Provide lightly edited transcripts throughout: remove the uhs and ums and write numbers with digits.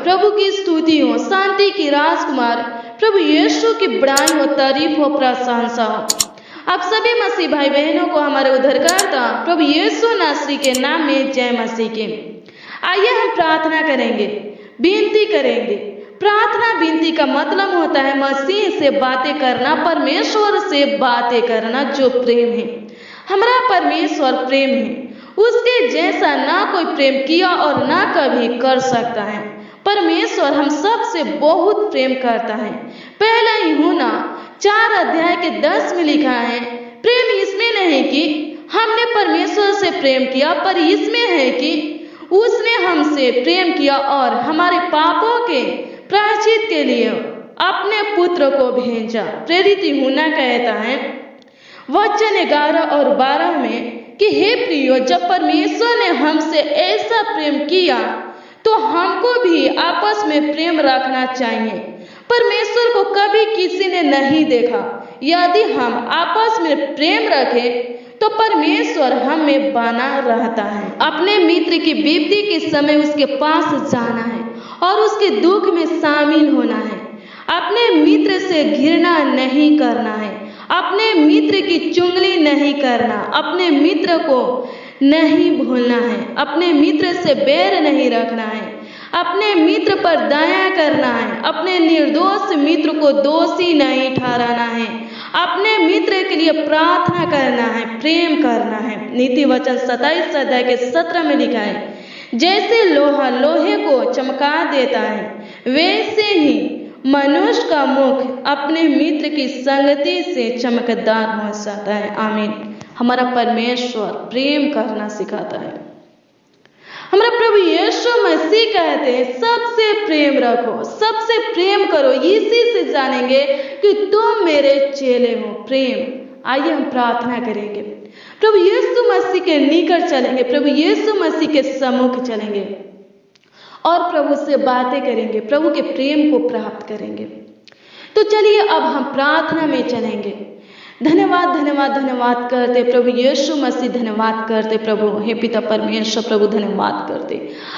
प्रभु की स्तुति हो, शांति की राजकुमार प्रभु यीशु की बड़ाई हो, तारीफ हो, प्रशंसा हो। आप सभी मसीह भाई बहनों को हमारे उद्धारकर्ता प्रभु यीशु नासरी के नाम में जय मसीह की। आइए हम प्रार्थना करेंगे, विनती करेंगे। प्रार्थना विनती का मतलब होता है मसीह से बातें करना, परमेश्वर से बातें करना जो प्रेम है। हमारा परमेश्वर प्रेम है, उसके जैसा ना कोई प्रेम किया और ना कभी कर सकता है। परमेश्वर हम सब से बहुत प्रेम करता है। पहला यूहन्ना 4 अध्याय के 10 में लिखा है, प्रेम इसमें नहीं कि हमने परमेश्वर से प्रेम किया, पर इसमें है कि उसने हमसे प्रेम किया और हमारे पापों के प्रायश्चित के लिए अपने पुत्र को भेजा। प्रेरित यूहन्ना कहता है वचन 11 और 12 में कि हे प्रियो, जब परमेश्वर ने हमसे ऐसा प्रेम किया तो हमको भी आपस में प्रेम रखना चाहिए। परमेश्वर को कभी किसी ने नहीं देखा। यदि हम आपस में प्रेम रखें तो परमेश्वर हम में बना रहता है। अपने मित्र की विपत्ति के समय उसके पास जाना है और उसके दुख में शामिल होना है। अपने मित्र से घृणा नहीं करना है, अपने मित्र की चुगली नहीं करना, अपने मित्र को नहीं भूलना है, अपने मित्र से बैर नहीं रखना है, अपने मित्र पर दया करना है, अपने निर्दोष मित्र को दोषी नहीं ठहराना है, अपने मित्र के लिए प्रार्थना करना है, प्रेम करना है। नीति वचन 27 अध्याय के 17 में लिखा है, जैसे लोहा लोहे को चमका देता है, वैसे ही मनुष्य का मुख अपने मित्र की संगति से चमकदार हो जाता है। आमीन। हमारा परमेश्वर प्रेम करना सिखाता है। हमारा प्रभु यीशु मसीह कहते हैं सबसे प्रेम रखो, सबसे प्रेम करो, इसी से जानेंगे कि तुम मेरे चेले हो। प्रेम। आइए हम प्रार्थना करेंगे, प्रभु यीशु मसीह के निकट चलेंगे, प्रभु यीशु मसीह के सम्मुख चलेंगे और प्रभु से बातें करेंगे, प्रभु के प्रेम को प्राप्त करेंगे। तो चलिए अब हम प्रार्थना में चलेंगे। धन्यवाद धन्यवाद धन्यवाद करते प्रभु यीशु मसीह, धन्यवाद करते प्रभु। हे पिता परमेश्वर प्रभु, धन्यवाद करते,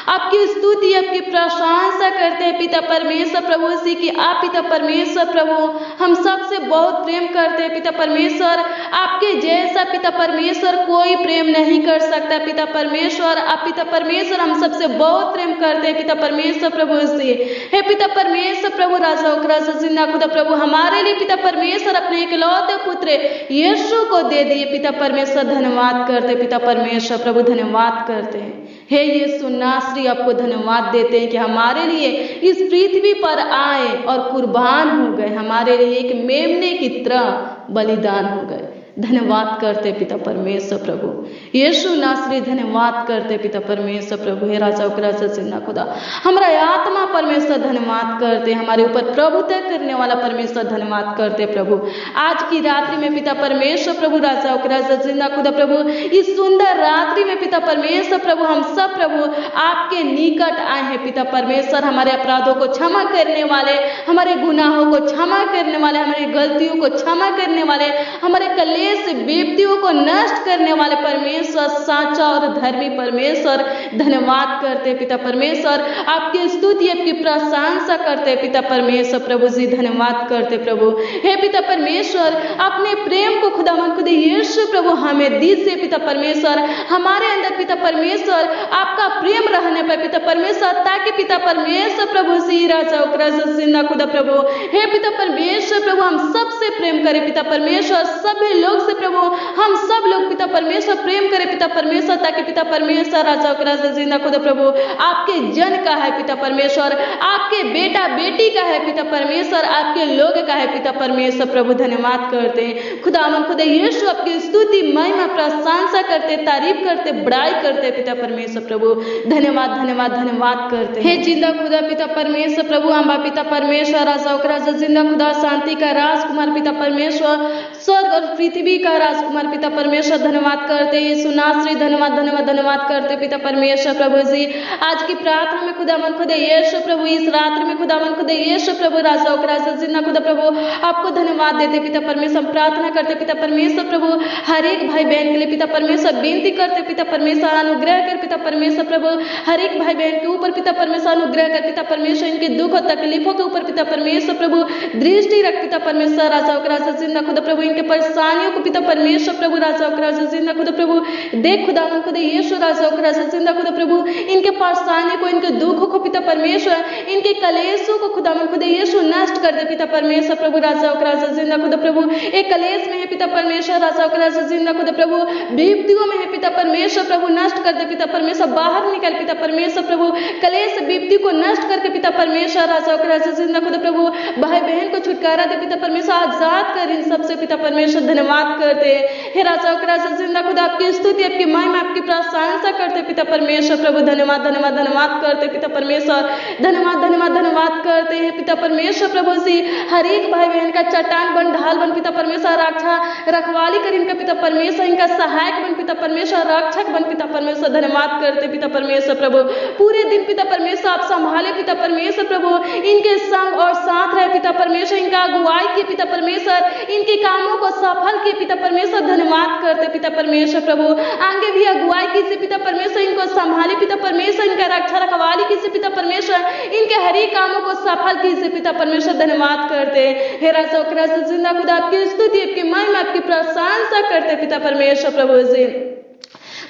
आपकी स्तुति आपकी प्रशंसा करते हैं पिता परमेश्वर प्रभु इसी की। आप पिता परमेश्वर प्रभु हम सबसे बहुत प्रेम करते हैं पिता परमेश्वर। आपके जैसा पिता परमेश्वर कोई प्रेम नहीं कर सकता पिता परमेश्वर। आप पिता परमेश्वर हम सबसे बहुत प्रेम करते हैं पिता परमेश्वर प्रभु इसी। हे पिता परमेश्वर प्रभु राजा जिंदा खुदा प्रभु हमारे लिए पिता परमेश्वर अपने इकलौते पुत्र यीशु को दे दिए पिता परमेश्वर। धन्यवाद करते पिता परमेश्वर प्रभु, धन्यवाद करते हैं। हे यीशु नासरी आपको धन्यवाद देते हैं कि हमारे लिए इस पृथ्वी पर आए और कुर्बान हो गए, हमारे लिए एक मेमने की तरह बलिदान हो गए। धन्यवाद करते पिता परमेश्वर प्रभु यीशु नासरी, धन्यवाद करते पिता परमेश्वर प्रभु। हे राजा उकराजा जिंदा खुदा हमारा आत्मा परमेश्वर धन्यवाद करते, हमारे ऊपर प्रभुत्व करने वाला परमेश्वर धन्यवाद करते प्रभु। आज की रात्रि में पिता परमेश्वर प्रभु राजा उकराजा जिंदा खुदा प्रभु इस सुंदर रात्रि में पिता परमेश्वर प्रभु हम सब प्रभु आपके निकट आए हैं पिता परमेश्वर। हमारे अपराधों को क्षमा करने वाले, हमारे गुनाहों को क्षमा करने वाले, हमारी गलतियों को क्षमा करने वाले, हमारे कलेश विपत्तियों को नष्ट करने वाले परमेश्वर, साचा और धर्मी परमेश्वर, धन्यवाद करते पिता परमेश्वर। आपकी स्तुति आपकी प्रशंसा करते पिता परमेश्वर प्रभु जी, धन्यवाद करते प्रभु। हे पिता परमेश्वर अपने प्रेम को खुदावन खुद यीशु प्रभु हमें दीजिए पिता परमेश्वर। हमारे अंदर पिता परमेश्वर आपका प्रेम रहने पर पिता परमेश्वर, ताकि पिता परमेश्वर प्रभु जी राजा जिंदा खुदा प्रभु। हे पिता परमेश्वर प्रभु हम सबसे प्रेम करें पिता परमेश्वर, सभी लोग से प्रभु हम सब लोग पिता परमेश्वर प्रेम करें पिता परमेश्वर, ताकि पिता परमेश्वर राजा जिंदा खुदा प्रभु आपके जन का है पिता परमेश्वर, आपके बेटा बेटी का है पिता परमेश्वर, आपके लोग का है पिता परमेश्वर प्रभु। धन्यवाद करते हैं खुदावन खुदा यीशु, आपकी स्तुति महिमा प्रशंसा करते, तारीफ करते, बड़ाई करते पिता परमेश्वर प्रभु। धन्यवाद धन्यवाद धन्यवाद करते। हे जिंदा खुदा पिता परमेश्वर प्रभु, अम्बा पिता परमेश्वर राजा जिंदा खुदा, शांति का राजकुमार पिता परमेश्वर, स्वर्ग और पृथ्वी पृथ्वी का राजकुमार पिता परमेश्वर धन्यवाद करते हैं। यीशु नासरी धन्यवाद धन्यवाद धन्यवाद करते पिता परमेश्वर प्रभु जी। आज की प्रार्थना में खुदावन खुदा यीशु प्रभु, इस रात्रि में खुदावन खुदा यीशु प्रभु राजा और राजा जिंदा खुदा प्रभु आपको धन्यवाद देते पिता परमेश्वर। प्रार्थना करते पिता परमेश्वर प्रभु हर एक भाई बहन के लिए पिता परमेश्वर विनती करते पिता परमेश्वर अनुग्रह कर पिता परमेश्वर प्रभु हर एक भाई बहन के ऊपर पिता परमेश्वर अनुग्रह कर पिता परमेश्वर। इनके दुख और तकलीफों के ऊपर पिता परमेश्वर प्रभु दृष्टि रख पिता परमेश्वर राजा और राजा जिंदा खुदा प्रभु। इनके परेशानियों को पिता परमेश्वर प्रभु राजा और राजा जिंदा खुदा प्रभु देख खुदावन खुदा यीशु राजा और राजा जिंदा खुदा प्रभु। इनके परेशानी को, इनके दुखों को पिता परमेश्वर, इनके कलेशों को खुदावन खुदा यीशु नष्ट कर दे पिता परमेश्वर प्रभु राजा और राजा जिंदा खुदा प्रभु। एक कलेश में है पिता परमेश्वर राजा और राजा जिंदा खुदा प्रभु, विपत्तियों में है पिता परमेश्वर प्रभु नष्ट कर दे पिता परमेश्वर। बाहर निकल पिता परमेश्वर प्रभु कलेश विपत्ति को नष्ट करके पिता परमेश्वर राजा और राजा जिंदा खुदा प्रभु भाई बहन को छुटकारा दे पिता परमेश्वर। आजाद कर इन सबसे पिता परमेश्वर धन्यवाद करते हे राजा और राजा जिंदा खुदा। आपकी स्तुति आपकी महिमा आपकी प्रशंसा करते पिता परमेश्वर प्रभु। धन्यवाद धन्यवाद धन्यवाद करते पिता परमेश्वर। धन्यवाद धन्यवाद धन्यवाद करते हैं पिता परमेश्वर प्रभु जी। हर एक भाई बहन का चट्टान बन, ढाल बन पिता परमेश्वर। रक्षा रखवाली कर इनका पिता परमेश्वर, इनका सहायक बन पिता परमेश्वर, रक्षक बन पिता परमेश्वर। धन्यवाद करते पिता परमेश्वर प्रभु। पूरे दिन पिता परमेश्वर आप संभाले पिता परमेश्वर प्रभु। इनके संग और साथ रहे पिता परमेश्वर। इनका अगुवाई किए पिता परमेश्वर, इनके कामों को सफल किए पिता परमेश्वर। धन्यवाद करते पिता परमेश्वर प्रभु। आगे भी अगुवाई कीजिए पिता परमेश्वर, इनको संभाले पिता परमेश्वर, इनका रक्षा रखवाली कीजिए पिता परमेश्वर, इनके हर एक कामों को सफल कीजिए पिता परमेश्वर। धन्यवाद करते हे राजा और राजा जिंदा खुदा। आपकी स्तुति आपकी महिमा आपकी प्रशंसा करते पिता परमेश्वर प्रभु जी।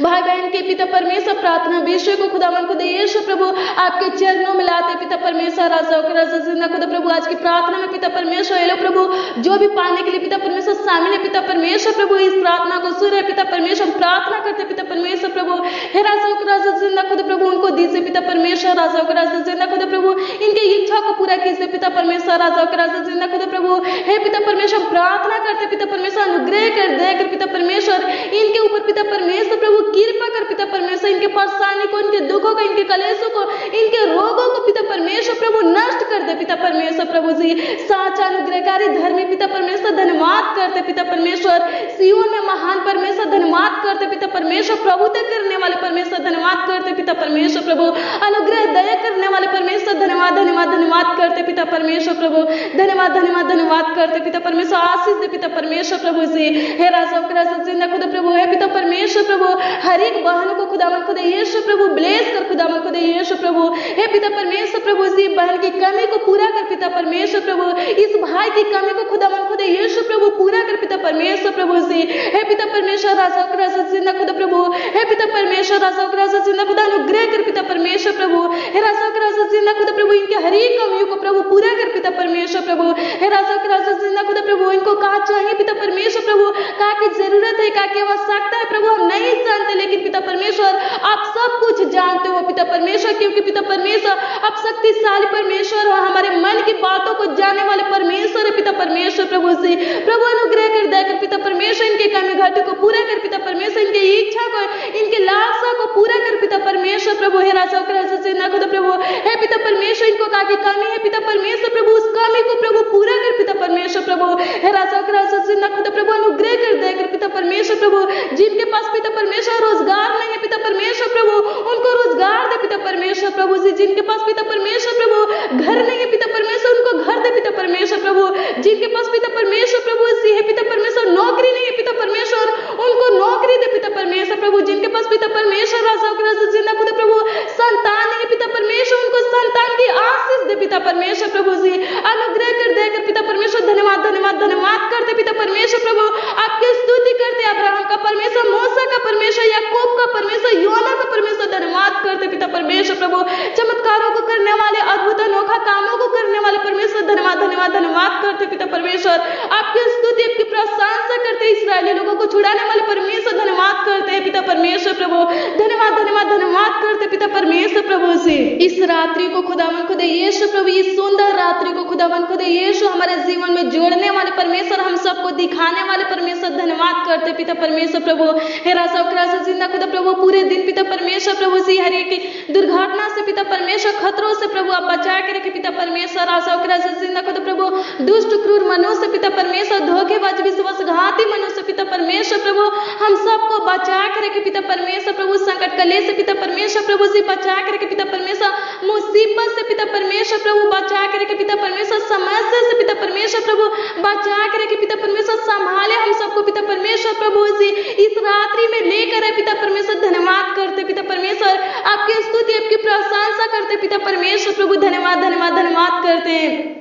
भाई बहन के पिता परमेश्वर प्रार्थना विषय को खुदावन खुदा यीशु प्रभु आपके चरणों में लाते पिता परमेश्वर राजा और राजा जिंदा खुदा प्रभु। आज की प्रार्थना में पिता परमेश्वर ये लोग प्रभु जो भी पाने के लिए पिता परमेश्वर शामिल है पिता परमेश्वर प्रभु, इस प्रार्थना को सुन रहे पिता परमेश्वर। प्रार्थना करते पिता परमेश्वर प्रभु हे राजा और राजा जिंदा खुदा प्रभु उनको दीजिए पिता परमेश्वर राजा और राजा जिंदा खुदा प्रभु। इनकी इच्छा को पूरा कीजिए पिता परमेश्वर राजा और राजा जिंदा खुदा प्रभु हे पिता परमेश्वर। प्रार्थना करते पिता परमेश्वर अनुग्रह कर दया कर पिता परमेश्वर इनके ऊपर पिता परमेश्वर प्रभु कृपा कर पिता परमेश्वर। इनके परेशानी को, इनके दुखों को, इनके कलेशों को, इनके रोगों को पिता परमेश्वर प्रभु नष्ट कर दे पिता परमेश्वर प्रभु जी। साचा अनुग्रहकारी धर्मी पिता परमेश्वर धन्यवाद करते पिता परमेश्वर। सियोन में महान परमेश्वर धन्यवाद करते पिता परमेश्वर। प्रभुता करने वाले परमेश्वर धन्यवाद करते पिता परमेश्वर प्रभु। अनुग्रह दया करने वाले परमेश्वर धन्यवाद धन्यवाद धन्यवाद करते पिता परमेश्वर प्रभु। धन्यवाद धन्यवाद धन्यवाद करते पिता परमेश्वर। आशीष दे पिता परमेश्वर प्रभु जी हे राजा और राजा जिंदा खुदा प्रभु हे पिता परमेश्वर प्रभु। हर एक बहन को खुदावन खुदा यीशु प्रभु ब्लेस कर खुदावन खुदा यीशु प्रभु हे पिता परमेश्वर प्रभु। इस बहन की कमी को पूरा कर पिता परमेश्वर प्रभु। इस भाई की कमी को खुदावन खुदा यीशु प्रभु पूरा कर पिता परमेश्वर प्रभु जी हे पिता परमेश्वर। राजा और राजा जिंदा खुदा प्रभु हे पिता परमेश्वर। राजा और राजा जिंदा खुदा अनुग्रह कर पिता परमेश्वर प्रभु हे राजा और राजा जिंदा खुदा प्रभु। इनके हर एक कमियों को प्रभु पूरा कर पिता परमेश्वर प्रभु हे राजा और राजा जिंदा खुदा प्रभु। इनको कहा चाहिए पिता परमेश्वर प्रभु, कहा की जरूरत है, कहा की आवश्यकता है प्रभु हम नहीं जानते, लेकिन पिता परमेश्वर आप सब कुछ जानते हो पिता परमेश्वर। क्योंकि पिता परमेश्वर आप शक्तिशाली परमेश्वर हो, हमारे मन की बातों को जानने वाले परमेश्वर है पिता परमेश्वर प्रभु से। प्रभु अनुग्रह कर दया कर पिता परमेश्वर। इनके कमी घाटे को पूरा कर पिता परमेश्वर। इनकी इच्छा को, इनकी लालसा को पूरा कर पिता परमेश्वर प्रभु हे राजा और राजा जिंदा खुदा प्रभु हे पिता परमेश्वर। इनको कहा की कमी है पिता परमेश्वर प्रभु, उस कमी को प्रभु पूरा कर पिता परमेश्वर प्रभु हे राजा और राजा जिंदा खुदा प्रभु। अनुग्रह कर दया कर पिता परमेश्वर प्रभु। जिनके पास पिता परमेश्वर रोजगार नहीं है पिता परमेश्वर प्रभु उनको रोजगार दे पिता परमेश्वर प्रभु जी। जिनके पास पिता परमेश्वर प्रभु घर नहीं है पिता परमेश्वर उनको घर दे पिता परमेश्वर प्रभु। जिनके पास पिता परमेश्वर प्रभु है पिता परमेश्वर नौकरी नहीं है पिता परमेश्वर उनको नौकरी दे पिता परमेश्वर प्रभु। जिनके पास पिता परमेश्वर राजा और राजा जिंदा खुदा प्रभु संतान नहीं है पिता परमेश्वर उनको संतान की आशीष दे पिता परमेश्वर प्रभु जी। अनुग्रह कर दया कर पिता परमेश्वर। धन्यवाद धन्यवाद धन्यवाद करते पिता परमेश्वर प्रभु। आपकी स्तुति करते अब्राहम का परमेश्वर, मूसा का परमेश्वर, याकूब का परमेश्वर, योना का परमेश्वर। धन्यवाद करते पिता परमेश्वर प्रभु। चमत्कारों को करने वाले, अद्भुत अनोखा कामों को करने वाले परमेश्वर धन्यवाद धन्यवाद धन्यवाद करते पिता परमेश्वर। आपकी स्तुति आपकी प्रशंसा करते इस्राएली लोगों को छुड़ाने वाले परमेश्वर धन्यवाद करते हैं पिता परमेश्वर प्रभु। धन्यवाद धन्यवाद धन्यवाद करते पिता परमेश्वर प्रभु से। इस रात्रि को खुदावन खुदा यीशु प्रभु, इस सुंदर रात्रि को खुदावन खुदा यीशु हमारे जीवन में जोड़ने वाले परमेश्वर, हम सबको दिखाने वाले परमेश्वर धन्यवाद करते पिता परमेश्वर प्रभु हे राजा और राजा जिंदा खुदा प्रभु। पूरे दिन पिता परमेश्वर प्रभु से हर एक दुर्घटना से पिता परमेश्वर, खतरों से प्रभु आप बचा के रखे पिता परमेश्वर। राजा और राजा जिंदा खुदा प्रभु दुष्ट क्रूर मनुष्य पिता परमेश्वर, धोखेबाज विश्वासघाती मनुष्य से पिता परमेश्वर प्रभु हम सबको बचा कर रखे पिता परमेश्वर प्रभु, संकट कले से पिता परमेश्वर प्रभु से बचा कर रखे पिता परमेश्वर, मुसीबत से पिता परमेश्वर प्रभु बचा कर रखे पिता परमेश्वर, समस्या से पिता परमेश्वर प्रभु बचा कर रखे पिता परमेश्वर, संभाले हम सबको पिता परमेश्वर प्रभु से इस रात्रि में लेकर है पिता परमेश्वर। धन्यवाद करते पिता परमेश्वर, आपकी स्तुति आपकी प्रशंसा करते पिता परमेश्वर प्रभु, धन्यवाद धन्यवाद धन्यवाद करते हैं।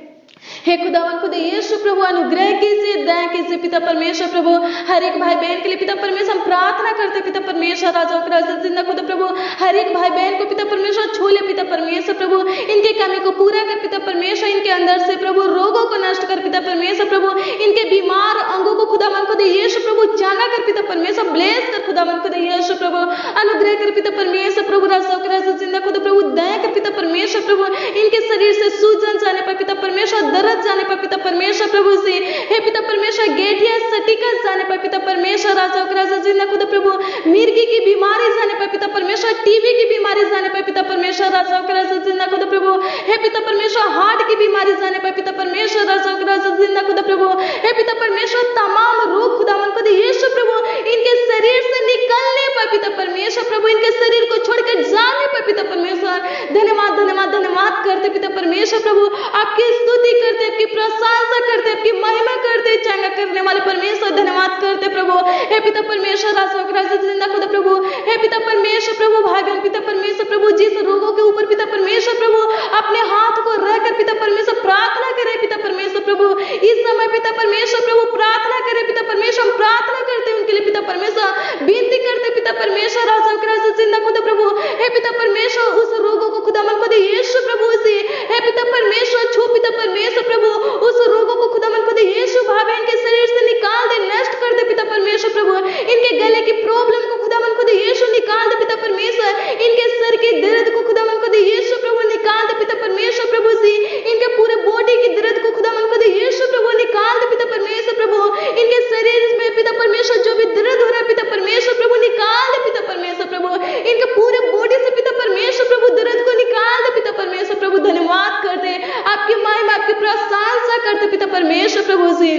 हे खुदावन खुदा यीशु प्रभु अनुग्रह कीजिए, दया कीजिए पिता परमेश्वर प्रभु, हर एक भाई बहन के लिए पिता परमेश्वर हम प्रार्थना करते पिता परमेश्वर, राजाओं का राजा जिंदा खुदा प्रभु, हर एक भाई बहन को पिता परमेश्वर छू ले पिता परमेश्वर प्रभु, इनकी कमी को पूरा कर पिता परमेश्वर, इनके अंदर से प्रभु रोगों को नष्ट कर पिता परमेश्वर प्रभु, इनके बीमार अंगों को खुदावन खुदा यीशु प्रभु चंगा कर पिता परमेश्वर, ब्लेस कर खुदावन खुदा यीशु प्रभु, अनुग्रह कर पिता परमेश्वर प्रभु, राजाओं का राजा जिंदा खुदा प्रभु, दया कर पिता परमेश्वर प्रभु, इनके शरीर से सूजन जाने पर पिता परमेश्वर, दर्द जाने पर पिता परमेश्वर प्रभु से, हे पिता परमेश्वर गेठिया सटिका जाने पर पिता परमेश्वर, राजा राजा जिंदा खुदा प्रभु, मिर्गी की बीमारी जाने पर पिता परमेश्वर, टीबी की बीमारी जाने पर पिता परमेश्वर, राजा राजा जिंदा खुदा प्रभु, हे पिता परमेश्वर हार्ट की बीमारी जाने पर पिता परमेश्वर, राजा राजा जिंदा खुदा प्रभु, हे पिता परमेश्वर तमाम रोग खुदावन खुदा यीशु प्रभु इनके शरीर से निकलने पर पिता परमेश्वर प्रभु, इनके शरीर को छोड़कर जाने पर पिता परमेश्वर, धन्यवाद धन्यवाद धन्यवाद करते पिता परमेश्वर प्रभु, आपकी स्तुति करते, आपकी प्रशंसा करते, आपकी महिमा करते, चंगा करने वाले परमेश्वर धन्यवाद करते प्रभु, हे पिता परमेश्वर, राजा जिंदा खुदा प्रभु, हे पिता परमेश्वर प्रभु, भाई बहन पिता परमेश्वर प्रभु जिस रोगों के ऊपर पिता परमेश्वर प्रभु अपने हाथ को रखकर पिता परमेश्वर प्रार्थना करे पिता परमेश्वर प्रभु, इस समय पिता परमेश्वर प्रभु प्रार्थना करे पिता परमेश्वर, हम प्रार्थना करते उनके लिए पिता परमेश्वर, विनती करते पिता परमेश्वर, राजा जिंदा खुदा प्रभु, हे पिता परमेश्वर उस रोगों को खुदा मन खुदा यीशु प्रभु से, हे पिता परमेश्वर छू पिता परमेश्वर प्रभु उस रोगों को खुदा मन खुदा यीशु भाई बहन के शरीर से निकाल दे, नष्ट कर दे पिता परमेश्वर प्रभु, इनके गले की प्रॉब्लम को खुदा मन खुदा यीशु निकाल दे पिता परमेश्वर, इनके सर के दर्द को खुदा मन खुदा यीशु प्रभु निकाल दे पिता परमेश्वर प्रभु से, इनके पूरे बॉडी की दर्द को खुदा मन खुदा यीशु प्रभु निकाल दे पिता परमेश्वर प्रभु, इनके शरीर में पिता परमेश्वर जो भी दर्द हो रहा है पिता परमेश्वर प्रभु निकाल दे पिता परमेश्वर प्रभु, इनके पूरे बॉडी से पिता परमेश्वर प्रभु दर्द को निकाल दे पिता परमेश्वर प्रभु, धन्यवाद करते आपकी महिमा आपकी प्रशंसा करते पिता परमेश्वर प्रभु से,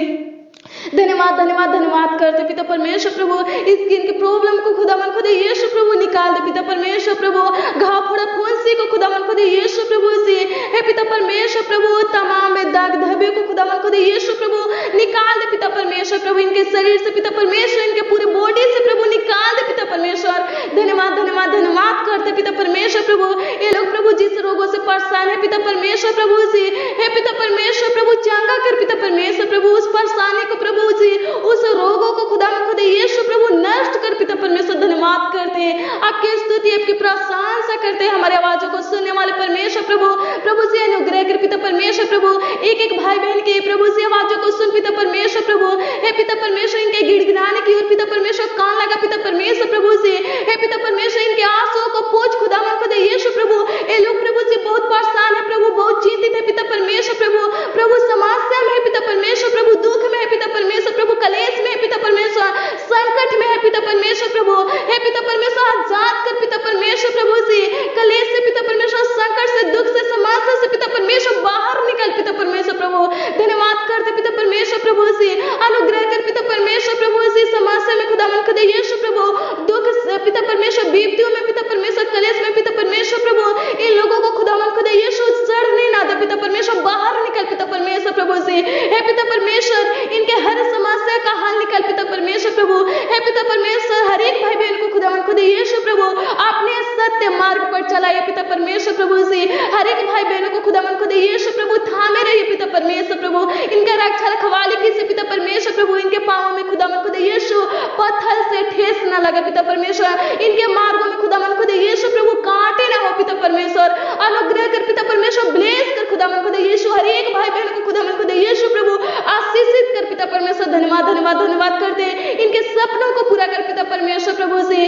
धन्यवाद धन्यवाद धन्यवाद करते पिता परमेश्वर प्रभु, स्किन की प्रॉब्लम को खुदा मन खुदा यीशु प्रभु निकाल दे पिता परमेश्वर प्रभु, घाव फोड़ा फुंसी को खुदा मन खुदा यीशु प्रभु से, हे पिता परमेश्वर प्रभु तमाम दाग धब्बे को खुदा मन खुदा यीशु प्रभु निकाल दे पिता परमेश्वर प्रभु, इनके शरीर से पिता परमेश्वर, इनके पूरे बॉडी से प्रभु निकाल दे पिता परमेश्वर, धन्यवाद धन्यवाद धन्यवाद करते पिता परमेश्वर प्रभु, ये लोग प्रभु जिस रोगों से परेशान है पिता परमेश्वर प्रभु से, हे पिता परमेश्वर प्रभु चंगा कर पिता परमेश्वर प्रभु, उस परेशानी को प्रभु जी उस रोगों को खुदा में खुदा यीशु प्रभु नष्ट कर पिता परमेश्वर, धन्यवाद करते हैं आपकी स्तुति आपकी प्रशंसा करते हैं, हमारे आवाजों को सुनने वाले परमेश्वर प्रभु, प्रभु से अनुग्रह कर पिता परमेश्वर प्रभु, एक एक भाई बहन के प्रभु से आवाजों को सुन पिता परमेश्वर प्रभु, हे पिता परमेश्वर इनके गिड़गिड़ाने की ओर पिता परमेश्वर कान लगा पिता परमेश्वर प्रभु से, हे पिता परमेश्वर इनके आंसुओं को पोंछ खुदा में खुदा यीशु प्रभु, ये लोग प्रभु से बहुत परेशान है प्रभु, बहुत चिंतित है पिता परमेश्वर प्रभु, प्रभु समस्या में है पिता परमेश्वर प्रभु, दुख में है पिता परमेश्वर प्रभु, कलेश में है पिता परमेश्वर, संकट में है पिता परमेश्वर प्रभु, हे पिता परमेश्वर आजाद कर पिता परमेश्वर प्रभु से, कलेश से पिता परमेश्वर, संकट से, दुख से, समस्या से पिता परमेश्वर बाहर निकल पिता परमेश्वर प्रभु, धन्यवाद करते पिता परमेश्वर प्रभु से, अनुग्रह कर पिता परमेश्वर प्रभु से, समस्या में खुदा मन खुदा यीशु प्रभु, दुख पिता परमेश्वर, विपत्तियों में पिता परमेश्वर, कलेश में पिता परमेश्वर प्रभु, इन लोगों को खुदा मन खुदा यीशु चढ़ने ना दे पिता परमेश्वर, बाहर निकल पिता परमेश्वर प्रभु से, हे पिता परमेश्वर इनके हर समस्या का हल निकल पिता परमेश्वर प्रभु, हे पिता परमेश्वर हर एक भाई बहन को खुदा मन खुदा यीशु प्रभु आपने सत्य मार्ग पर चलाए पिता परमेश्वर प्रभु से, हर एक भाई बहनों को खुदा मन खुदा यीशु प्रभु थामे रहिए पिता परमेश्वर प्रभु, इनका रक्षा रखवाली कीजिए पिता परमेश्वर प्रभु, इनके पांवों में खुदा मन खुदा यीशु पत्थर से ठेस ना लगा पिता परमेश्वर, इनके मार्गों में खुदा मन खुदा यीशु प्रभु कांटे ना हो पिता परमेश्वर, अनुग्रह कर पिता परमेश्वर, ब्लेस कर खुदा मन खुदा यीशु हर एक भाई बहन को खुदा मन खुदा यीशु प्रभु आशीषित कर पिता परमेश्वर, धन्यवाद धन्यवाद धन्यवाद करते हैं इनके सपनों को पूरा कर पिता परमेश्वर प्रभु से,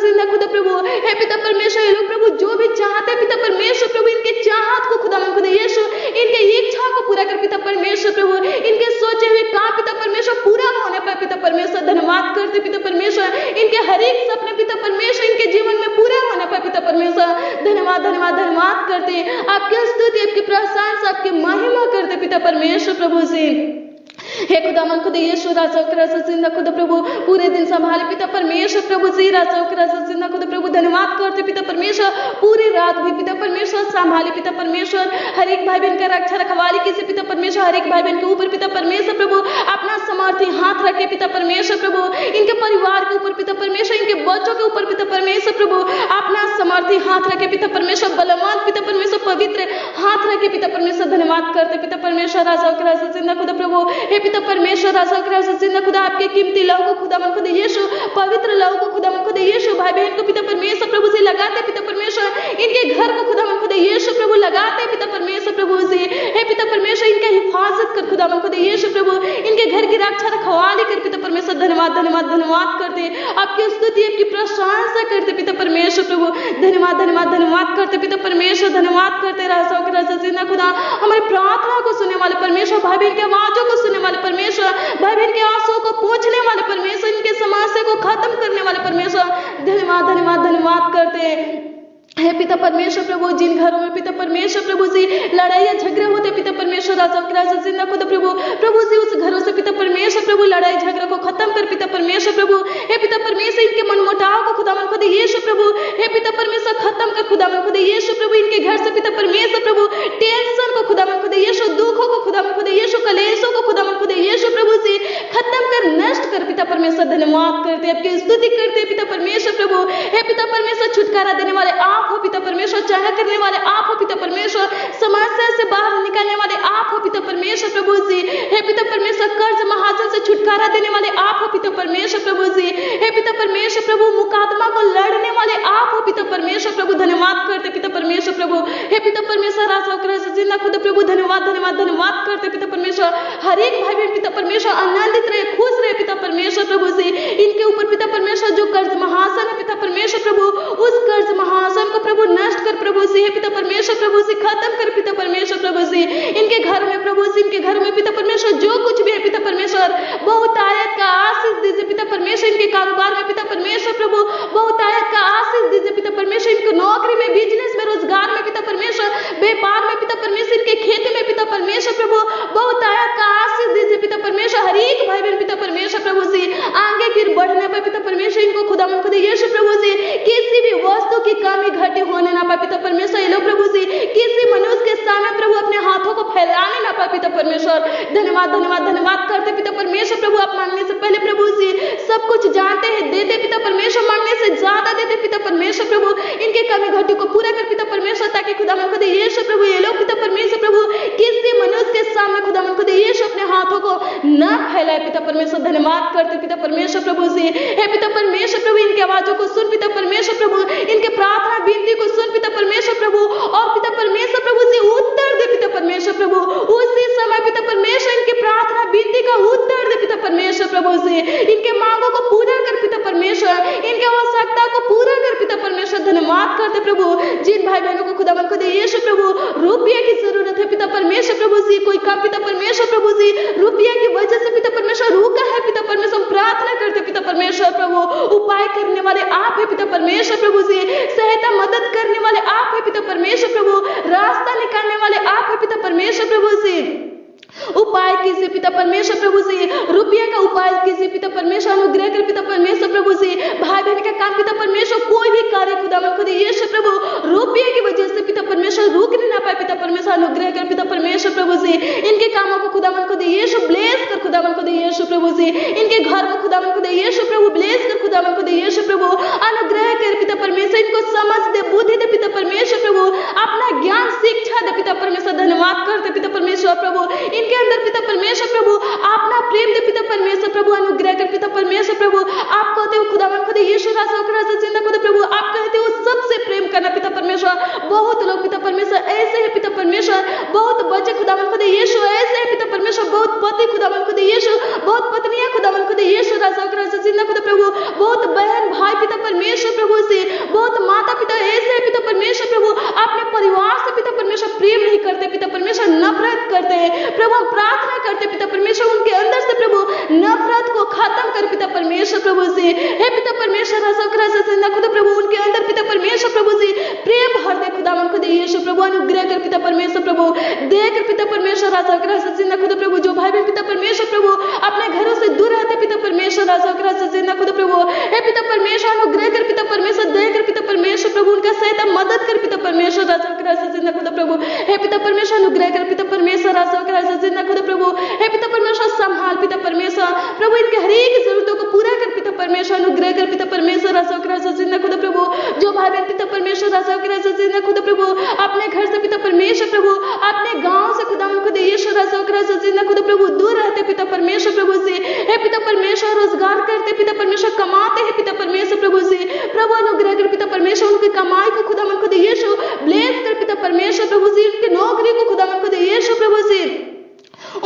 जिंदा खुदा प्रभु, हे पिता परमेश्वर ये लोग प्रभु जो भी चाहते पिता परमेश्वर प्रभु, इनके चाहत को खुदा मन खुदा यीशु, इनके इच्छा को पूरा कर पिता परमेश्वर प्रभु, इनके सोचे हुए काम पिता परमेश्वर पूरा होने पर पिता परमेश्वर, धन्यवाद करते पिता परमेश्वर, इनके हर एक सपने पिता परमेश्वर इनके जीवन में पूरा होने पर पिता परमेश्वर, धन्यवाद धन्यवाद धन्यवाद करते आपकी स्तुति आपकी प्रशंसा आपकी महिमा करते पिता परमेश्वर प्रभु से, हे खुदा मन खुद यीशु राजा राजा जिंदा खुद प्रभु पूरे दिन संभाले पिता परमेश्वर प्रभु जी राजा राजा जिंदा खुद प्रभु धन्यवाद करते पिता परमेश्वर पूरी रात भी पिता परमेश्वर संभाले पिता परमेश्वर हर एक भाई बहन का रक्षा रखवाली किसी पिता परमेश्वर हर एक भाई बहन के ऊपर पिता परमेश्वर प्रभु अपना समर्थी हाथ रखे पिता परमेश्वर प्रभु इनके परिवार के ऊपर पिता परमेश्वर इनके बच्चों के ऊपर पिता परमेश्वर प्रभु अपना समर्थी हाथ रखे पिता परमेश्वर बलवान पिता परमेश्वर पवित्र हाथ रखे पिता परमेश्वर धन्यवाद करते पिता परमेश्वर राजा राजा जिंदा खुदा प्रभु हे पिता परमेश्वर राजा राजा जिंदा खुदा आपके कीमती लहू को खुदा मन खुद यीशु पवित्र लहू को खुदा मन खुद यीशु भाई बहन को पिता परमेश्वर प्रभु से लगाते पिता परमेश्वर इनके घर को खुदा मन खुद यीशु प्रभु लगाते पिता परमेश्वर प्रभु से हे पिता परमेश्वर इनका हिफाजत कर खुदा मन खुद यीशु प्रभु इनके घर की रक्षा रखवाली कर पिता परमेश्वर धन्यवाद धन्यवाद धन्यवाद करते आपकी स्तुति आपकी प्रशंसा करते पिता परमेश्वर प्रभु धन्यवाद धन्यवाद धन्यवाद करते पिता परमेश्वर धन्यवाद करते राजा राजा जिंदा खुदा हमारी प्रार्थना को सुनने वाले परमेश्वर भाई बहन के आवाजों को सुनने वाले परमेश्वर भाई बहन के आंसुओं को पोंछने वाले परमेश्वर इनके समस्या को खत्म करने वाले परमेश्वर धन्यवाद धन्यवाद धन्यवाद करते हे पिता परमेश्वर प्रभु जिन घरों में पिता परमेश्वर प्रभु जी लड़ाइयाँ झगड़े होते पिता परमेश्वर राजा जिंदा खुदा प्रभु जी उस घरों से पिता परमेश्वर प्रभु लड़ाई झगड़े को खत्म कर पिता परमेश्वर प्रभु हे पिता परमेश्वर इनके मनमुटाव को खुदा मन खुद यीशु प्रभु हे पिता परमेश्वर खत्म कर खुदा मन खुद यीशु प्रभु इनके घर से पिता परमेश्वर प्रभु टेंशन को खुदा मन खुद यीशु दुखों को खुदा मन खुद यीशु कलेशों को खुदा मन खुद यीशु प्रभु से खत्म कर नष्ट कर पिता परमेश्वर धन्यवाद करते आपकी स्तुति करते पिता परमेश्वर प्रभु हे पिता परमेश्वर छुटकारा देने वाले आप हो पिता परमेश्वर चंगा करने वाले आप हो पिता परमेश्वर समस्या से बाहर निकालने वाले आप हो पिता परमेश्वर प्रभु जी हे पिता परमेश्वर कर्ज महाजन से छुटकारा देने वाले आप हो पिता परमेश्वर प्रभु जी हे पिता परमेश्वर प्रभु मुकदमा को लड़ने वाले आप हो पिता परमेश्वर प्रभु धन्यवाद करते पिता परमेश्वर प्रभु हे पिता परमेश्वर राजा जिंदा खुद प्रभु धन्यवाद धन्यवाद धन्यवाद करते पिता परमेश्वर हर एक भाई बहन पिता परमेश्वर आनंदित रहे खुश रहे पिता परमेश्वर प्रभु जी इनके ऊपर पिता परमेश्वर जो कर्ज महासन है पिता परमेश्वर प्रभु उस कर्ज महासन को प्रभु नष्ट कर प्रभु से हे पिता परमेश्वर प्रभु से खत्म कर पिता परमेश्वर प्रभु से इनके घर में प्रभु से इनके घर में पिता परमेश्वर जो कुछ भी है पिता परमेश्वर बहुत आयत का आशीष दीजिए पिता परमेश्वर इनके कारोबार में पिता परमेश्वर प्रभु बहुत आयत का आशीष दीजिए पिता परमेश्वर इनको नौकरी में बिजनेस में रोजगार में पिता परमेश्वर व्यापार में पिता परमेश्वर इनके खेती में पिता परमेश्वर प्रभु बहुत आयत का आशीष दीजिए पिता परमेश्वर हर एक भाई बहन पिता परमेश्वर प्रभु से आगे फिर बढ़ने पर पिता परमेश्वर इनको खुदा मन खुद यीशु प्रभु से किसी भी वस्तु की कमी घटी होने ना पाए पिता परमेश्वर ये लोग प्रभु जी किसी मनुष्य के सामने प्रभु अपने हाथों को फैलाने ना पाए पिता परमेश्वर धन्यवाद धन्यवाद धन्यवाद करते पिता परमेश्वर प्रभु आप मांगने से पहले प्रभु जी सब कुछ जानते हैं देते पिता परमेश्वर मांगने से ज्यादा देते पिता परमेश्वर प्रभु इनके कमी घटी को पूरा कर पिता परमेश्वर ताकि खुदा मन खुद यीशु प्रभु ये लोग पिता परमेश्वर प्रभु किसी मनुष्य के सामने खुदा मन खुद यीशु अपने हाथों को न फैलाए पिता परमेश्वर धन्यवाद करते पिता परमेश्वर प्रभु जी हे पिता परमेश्वर प्रभु इनकी आवाजों को सुन पिता परमेश्वर प्रभु इनके प्रार्थना विनती को सुन पिता परमेश्वर प्रभु और पिता परमेश्वर प्रभु से उत्तर दे पिता परमेश्वर प्रभु उसी समय पिता परमेश्वर इनकी प्रार्थना विनती का उत्तर दे पिता परमेश्वर प्रभु से इनके मांगों को पूरा कर पिता परमेश्वर इनके आवश्यकता को पूरा कर पिता परमेश्वर धन्यवाद करते प्रभु जिन भाई बहनों को खुदा खुद यीशु प्रभु रुपये की जरूरत है पिता परमेश्वर प्रभु जी कोई कम पिता परमेश्वर प्रभु जी रुपये की वजह से पिता परमेश्वर रुका है पिता परमेश्वर प्रार्थना करते पिता परमेश्वर प्रभु उपाय करने वाले आप है पिता परमेश्वर प्रभु जी सहायता मदद करने वाले आप है पिता परमेश्वर प्रभु रास्ता निकालने वाले आप है पिता परमेश्वर प्रभु जी उपाय कीजिए पिता परमेश्वर प्रभु जी रुपये का उपाय कीजिए पिता परमेश्वर अनुग्रह कर पिता परमेश्वर प्रभु जी भाई बहन का काम पिता परमेश्वर कोई भी कार्य खुदा खुद यीशु प्रभु रुपये की वजह से पिता परमेश्वर रुक नहीं ना पाए पिता परमेश्वर अनुग्रह कर पिता परमेश्वर प्रभु जी इनके कामों को खुदा खुद यीशु ब्लेस कर खुदा खुद यीशु प्रभु जी इनके घर को खुदा खुद यीशु प्रभु ब्लेस कर खुदा खुद यीशु प्रभु अनुग्रह कर पिता परमेश्वर इनको समझ दे बुद्धि दे पिता परमेश्वर प्रभु अपना ज्ञान शिक्षा दे पिता परमेश्वर धन्यवाद करते पिता परमेश्वर प्रभु इनके अंदर पिता परमेश्वर प्रभु अपना प्रेम दे पिता परमेश्वर प्रभु अनुग्रह कर पिता परमेश्वर प्रभु आप कहते हो खुदा खुद यीशु राजा जिंदा खुद प्रभु आप कहते हो सबसे प्रेम करना पिता परमेश्वर बहुत लोग पिता परमेश्वर ऐसे है पिता परमेश्वर बहुत बच्चे खुदा खुद यीशु ऐसे है पिता परमेश्वर बहुत पति खुदा खुद यीशु बहुत पत्नियां खुदा खुद यीशु राजा जिंदा खुद प्रभु बहुत बहन भाई पिता परमेश्वर प्रभु से बहुत माता पिता ऐसे है पिता परमेश्वर प्रभु अपने परिवार से पिता परमेश्वर प्रेम नहीं करते पिता परमेश्वर नफरत करते हैं प्रभु हम प्रार्थना करते पिता परमेश्वर उनके अंदर से प्रभु नफरत को खत्म कर पिता परमेश्वर प्रभु से हे पिता परमेश्वर राजा जिंदा खुद प्रभु उनके अंदर पिता परमेश्वर प्रभु से प्रेम भर दे खुदा खुद यीशु प्रभु अनुग्रह कर पिता परमेश्वर प्रभु, देकर पिता परमेश्वर राजा के राजा जिंदा खुदा प्रभु, जो भाई बहन पिता परमेश्वर प्रभु अपने घरों से दूर रहते पिता परमेश्वर राजा के राजा जिंदा खुदा प्रभु, हे पिता परमेश्वर अनुग्रह कर पिता परमेश्वर, देकर पिता परमेश्वर प्रभु उनका सहायता मदद कर पिता परमेश्वर राजा के राजा जिंदा खुदा प्रभु, हे पिता परमेश्वर अनुग्रह कर पिता परमेश्वर राजा के राजा जिंदा खुदा प्रभु, हे पिता परमेश्वर संभाल पिता परमेश्वर प्रभु, इनके हर एक जरूरतों को पूरा कर पिता परमेश्वर, अनुग्रह कर पिता परमेश्वर राजा के राजा जिंदा खुदा प्रभु, जो भाई बहन पिता परमेश्वर राजा के राजा जिंदा खुदा प्रभु अपने घर से पिता परमेश्वर प्रभु, अपने गांव से खुदा खुद यीशु राजा के राजा जिंदा खुदा प्रभु दूर रहते पिता परमेश्वर प्रभु से, हे पिता परमेश्वर रोजगार करते पिता परमेश्वर, कमाते हैं पिता परमेश्वर प्रभु से, प्रभु अनुग्रह कर पिता परमेश्वर उनकी कमाई को खुदा खुद यीशु ब्लेस कर पिता परमेश्वर प्रभु से, उनकी नौकरी को खुदा खुद यीशु प्रभु से,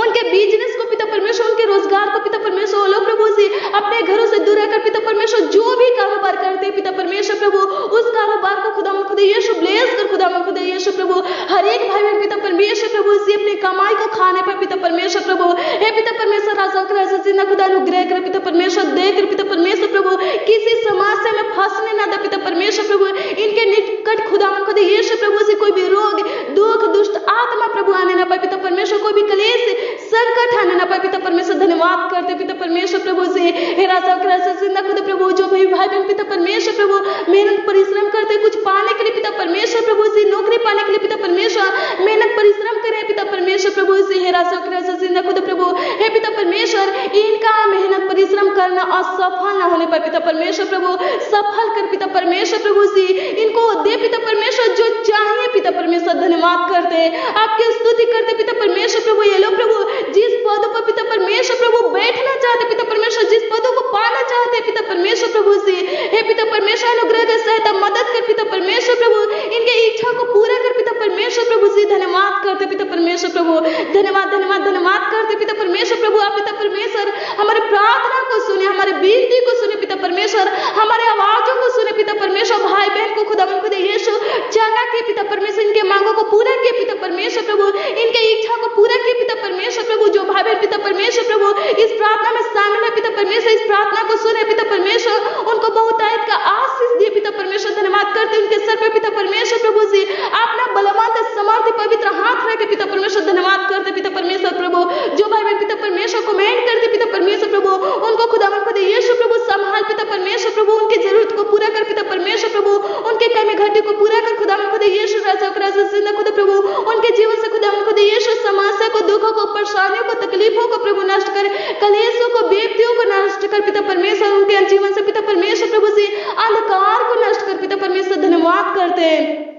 उनके बिजनेस को पिता परमेश्वर, उनके रोजगार को पिता परमेश्वर ओलो प्रभु से, अपने घरों से दूर रहकर पिता परमेश्वर जो भी कारोबार करते पिता परमेश्वर प्रभु उस कारोबार को खुदा खुद यीशु ब्लेस कर खुदा खुद यीशु प्रभु, हर एक भाई बहन पिता परमेश्वर प्रभु से अपनी कमाई को खाने पर पिता परमेश्वर प्रभु, हे पिता परमेश्वर राजा के राजा जिंदा खुदा अनुग्रह कर पिता परमेश्वर, देकर पिता परमेश्वर प्रभु किसी समस्या में फंसने ना दे पिता परमेश्वर प्रभु, इनके निकट खुदा खुद यीशु प्रभु से कोई भी रोग दुख दुष्ट आत्मा प्रभु आने ना पाए पिता परमेश्वर, कोई भी क्लेश संकट आने ना पाए पिता परमेश्वर, धन्यवाद करते पिता परमेश्वर प्रभु से, हे राजा के राजा जिंदा खुदा प्रभु, जो भाई बहन पिता परमेश्वर प्रभु मेहनत परिश्रम करते कुछ पाने के लिए पिता परमेश्वर प्रभु से, नौकरी पाने के लिए पिता परमेश्वर मेहनत परिश्रम करें पिता परमेश्वर प्रभु से, हे राजा के राजा जिंदा खुदा प्रभु, हे पिता परमेश्वर इनका मेहनत परिश्रम करना असफल ना होने पर पिता परमेश्वर प्रभु सफल कर पिता परमेश्वर प्रभु से, इनको दे पिता परमेश्वर जो चाहिए पिता परमेश्वर, धन्यवाद करते आपकी स्तुति करते पिता परमेश्वर प्रभु, ये लो प्रभु जिस पदों पर पिता परमेश्वर प्रभु बैठना चाहते पिता परमेश्वर, जिस पदों को पाना चाहते पिता परमेश्वर प्रभु से, हे पिता परमेश्वर अनुग्रह कर सहायता मदद कर पिता परमेश्वर प्रभु, इनके इच्छा को पूरा कर पिता परमेश्वर प्रभु से, धन्यवाद करते पिता परमेश्वर प्रभु, धन्यवाद धन्यवाद धन्यवाद करते पिता परमेश्वर प्रभु, आप पिता परमेश्वर हमारे प्रार्थना को सुने, हमारे विनती को सुने पिता परमेश्वर, हमारे आवाजों को सुने पिता परमेश्वर, भाई बहन को खुदा खुद यीशु चंगा के पिता परमेश्वर, इनके मांगों को पूरा किए पिता परमेश्वर प्रभु, इनके इच्छा को पूरा किए पिता परमेश्वर प्रभु, जो भाई बहन पिता परमेश्वर प्रभु इस प्रार्थना में शामिल है पिता परमेश्वर, इस प्रार्थना को सुने पिता परमेश्वर, उनको बहुतायत का आशीष दिए पिता परमेश्वर, धन्यवाद करते उनके सर पे पिता परमेश्वर प्रभु से अपना बलवंत समर्थ पवित्र हाथ रखे पिता परमेश्वर, धन्यवाद करते पिता परमेश्वर प्रभु, जो भाई बहन पिता परमेश्वर कमेंट करते पिता परमेश्वर प्रभु उनको खुदा खुद यीशु प्रभु संभाल पिता परमेश्वर प्रभु, उनकी जरूरत को पूरा कर पिता परमेश्वर प्रभु, उनके कमी घटी को पूरा कर खुदा खुद यीशु राजा जिंदा खुदा प्रभु, उनके जीवन से खुदा खुद यीशु समस्या को, दुखों को, परेशानियों को, तकलीफों को प्रभु नष्ट कर, कलेशों को, बेपतियों को नष्ट कर पिता परमेश्वर, उनके जीवन से पिता परमेश्वर प्रभु से अंधकार को नष्ट कर पिता परमेश्वर, धन्यवाद करते हैं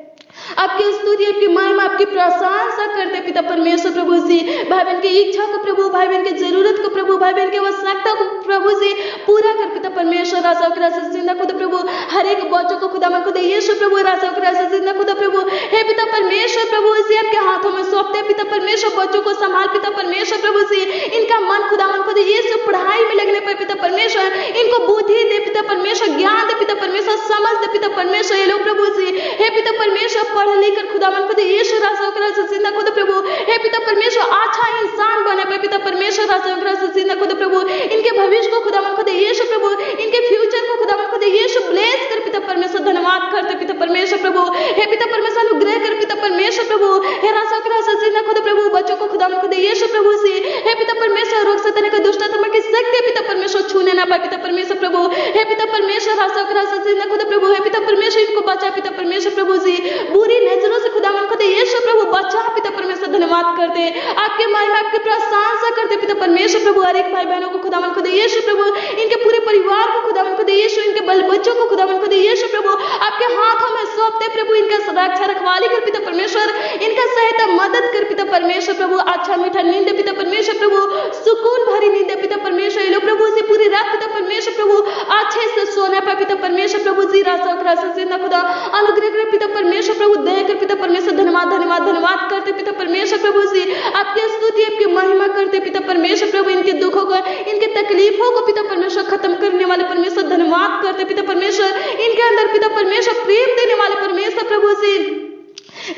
आपकी स्तुति आपकी महिमा आपकी प्रशंसा करते पिता परमेश्वर प्रभु से, भाई बहन की इच्छा को प्रभु, भाई बहन की जरूरत को प्रभु, भाई बहन की आवश्यकता को प्रभु से पूरा कर पिता परमेश्वर, राजा के राजा जिंदा खुदा प्रभु, हर एक बच्चों को खुदा खुदा यीशु प्रभु, राजा के राजा जिंदा खुदा प्रभु, हे पिता परमेश्वर प्रभु इसे आपके हाथों में सौंपते पिता परमेश्वर, बच्चों को संभाल पिता परमेश्वर प्रभु से, इनका मन खुदा खुदा यीशु पढ़ाई में लगने पर पिता परमेश्वर, इनको बुद्धि दे पिता परमेश्वर, ज्ञान दे पिता परमेश्वर, समझ दे पिता परमेश्वर, ये लोग प्रभु से, हे पिता परमेश्वर पढ़ लिखकर खुदा खुद यीशु राजा के राजा जिंदा खुदा प्रभु, हे पिता परमेश्वर अच्छा इंसान बने पे पिता परमेश्वर, राजा के राजा जिंदा खुदा प्रभु, इनके भविष्य को खुदा खुद यीशु प्रभु, इनके फ्यूचर को खुदा खुद यीशु ब्लेस कर पिता परमेश्वर, धन्यवाद करते पिता परमेश्वर प्रभु, हे पिता परमेश्वर अनुग्रह कर पिता परमेश्वर प्रभु, हे राजा के राजा जिंदा खुदा प्रभु, बच्चों को खुदा खुद यीशु प्रभु से, हे पिता परमेश्वर रोग सताने का दुष्ट आत्मा की शक्ति पिता परमेश्वर छूने ना पाए पिता परमेश्वर प्रभु, हे पिता परमेश्वर राजा के राजा जिंदा खुदा प्रभु, हे पिता परमेश्वर इनको बचा पिता परमेश्वर प्रभु से, बुरी नजरों से खुदा खुद यीशु प्रभु बचा पिता परमेश्वर, धन्यवाद करते आपके महिमा आपकी प्रशंसा करते पिता परमेश्वर प्रभु, हर एक भाई बहनों को खुदा खुद यीशु प्रभु, इनके पूरे परिवार को खुदा खुद यीशु, इनके बल बच्चों को खुदा खुद यीशु प्रभु आपके हाथों में सौंपते प्रभु, इनका रक्षा रखवाली कर पिता परमेश्वर, इनका सहायता मदद कर पिता परमेश्वर प्रभु, अच्छा मीठा नींद पिता परमेश्वर प्रभु, सुकून भरी नींद पिता परमेश्वर, ये लोग प्रभु से पूरी रात पिता परमेश्वर प्रभु अच्छे से सोने पाए पिता परमेश्वर प्रभु जी, राजा जिंदा खुदा अनुग्रह कर पिता परमेश्वर प्रभु, दया कर पिता परमेश्वर, धन्यवाद धन्यवाद धन्यवाद करते पिता परमेश्वर प्रभु से, आपकी स्तुति आपकी महिमा करते पिता परमेश्वर प्रभु, इनके दुखों को, इनके तकलीफों को पिता परमेश्वर खत्म करने वाले परमेश्वर, धन्यवाद करते पिता परमेश्वर, इनके अंदर पिता परमेश्वर प्रेम देने वाले परमेश्वर प्रभु से,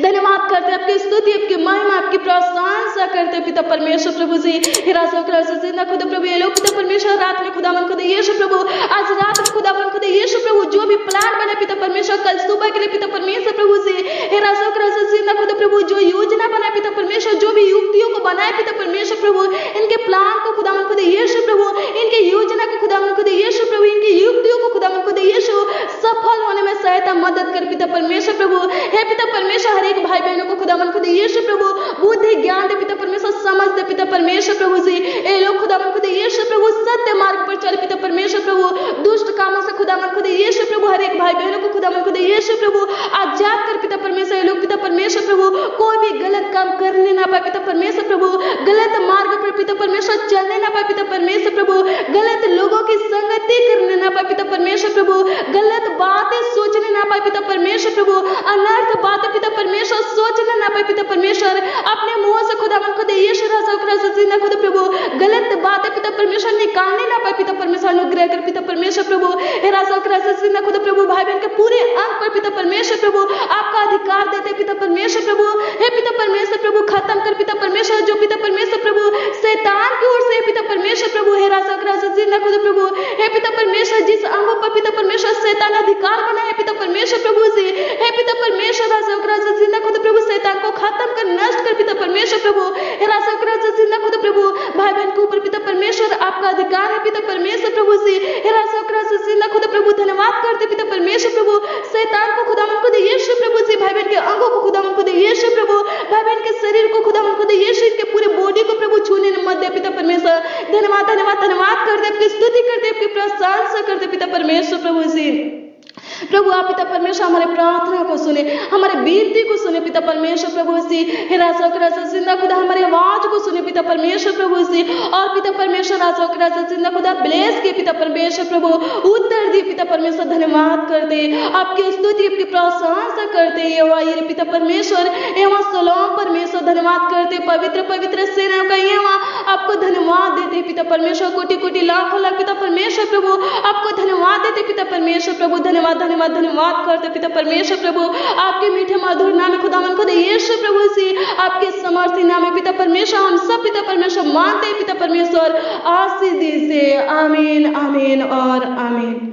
धन्यवाद करते, आपकी स्तुति, आपकी महिमा, आपकी प्रशंसा करते पिता परमेश्वर प्रभु जी। हे राजा जिंदा खुदा प्रभु, ये लोग पिता परमेश्वर रात में खुदावन खुदा यीशु प्रभु, आज रात में खुदावन खुदा यीशु प्रभु, जो भी प्लान बने पिता परमेश्वर कल सुबह के लिए पिता परमेश्वर प्रभु जी। हे राजा जिंदा खुदा प्रभु, जो योजना बनाए पिता परमेश्वर, जो भी युक्तियों को बनाए पिता परमेश्वर प्रभु, इनके प्लान को खुदावन खुदा यीशु प्रभु, इनकी योजना को खुदावन खुदा यीशु प्रभु, इनकी युक्तियों को खुदावन खुदा यीशु सफल होने में सहायता मदद कर पिता परमेश्वर प्रभु। हे पिता परमेश्वर, हर एक भाई बहनों को खुदावन खुदा यीशु प्रभु बुद्धि ज्ञान दे पिता परमेश्वर, समझ दे पिता परमेश्वर प्रभु जी। ये लोग खुदावन खुदा यीशु प्रभु सत्य मार्ग पर चले पिता परमेश्वर प्रभु, दुष्ट कामों से खुदावन खुदा यीशु प्रभु हर एक भाई बहनों को खुदावन खुदा यीशु प्रभु आजाद कर पिता परमेश्वर। ये लोग पिता परमेश्वर प्रभु कोई भी गलत काम करने ना पाए पिता परमेश्वर प्रभु, गलत मार्ग पर पिता परमेश्वर चलने ना पाए पिता परमेश्वर प्रभु, गलत लोगों की संगति करने ना पाए पिता परमेश्वर प्रभु, गलत बातें सोचने ना पाए पिता परमेश्वर प्रभु, अनर्थ बातें पिता परमेश्वर सोचने ना पाए पिता परमेश्वर, अपने मुंह से खुदावन खुदा यीशु राजा जिंदा खुदा प्रभु गलत बातें पिता परमेश्वर निकालने ना पाए पिता परमेश्वर, अनुग्रह कर पिता परमेश्वर प्रभु। हे राजा जिंदा खुदा प्रभु, भाई बहन के पूरे अंग पर पिता परमेश्वर प्रभु आपका अधिकार देते पिता परमेश्वर प्रभु। हे पिता परमेश्वर प्रभु, खत्म कर पिता परमेश्वर जो पिता परमेश्वर प्रभु शैतान की ओर से पिता परमेश्वर प्रभु। हे राजा जिंदा खुदा प्रभु, हे पिता परमेश्वर जिस अंगों पर पिता परमेश्वर शैतान अधिकार बना है पिता परमेश्वर प्रभु से, हे पिता परमेश्वर राजा जिंदा खुदा प्रभु शैतान को खत्म कर नष्ट कर पिता परमेश्वर प्रभु। हे राजा जिंदा खुदा प्रभु, भाई बहन के ऊपर पिता परमेश्वर आपका अधिकार है पिता परमेश्वर प्रभु से। हे राजा जिंदा खुदा प्रभु, धन्यवाद करते पिता परमेश्वर प्रभु, शैतान को खुदावन खुदा यीशु प्रभु से, भाई बहन के अंगों को खुदावन खुदा यीशु प्रभु, भाई बहन के शरीर को खुदावन खुदा यीशु, इनके पूरे बॉडी को प्रभु छूने न मत दे पिता परमेश्वर। धन्यवाद धन्यवाद धन्यवाद करते, आपकी स्तुति करते, आपकी प्रशंसा करते पिता परमेश्वर प्रभु से। प्रभु आप पिता परमेश्वर हमारे प्रार्थना को सुने, हमारे विनती को सुने पिता परमेश्वर प्रभु से। हे राजा जिंदा खुदा हमारी आवाज को सुने पिता परमेश्वर प्रभु से, और पिता परमेश्वर राजा जिंदा खुदा ब्लेस के पिता परमेश्वर प्रभु, उत्तर दिए पिता परमेश्वर। धन्यवाद करते, आपकी स्तुति आपकी प्रशंसा करते ये पिता परमेश्वर एवं सलोम परमेश्वर। धन्यवाद करते, पवित्र पवित्र सेना का एवं आपको धन्यवाद देते पिता परमेश्वर। कोटि कोटि लाखों लाख पिता परमेश्वर प्रभु आपको धन्यवाद देते पिता परमेश्वर प्रभु। धन्यवाद धन्यवाद धन्यवाद करते पिता परमेश्वर प्रभु, आपके मीठे मधुर नाम में खुदावन खुदा यीशु प्रभु से, आपके समर्थी नाम में पिता परमेश्वर हम सब पिता परमेश्वर मानते हैं पिता परमेश्वर। आशीष दीजिए, आमीन आमीन और आमीन।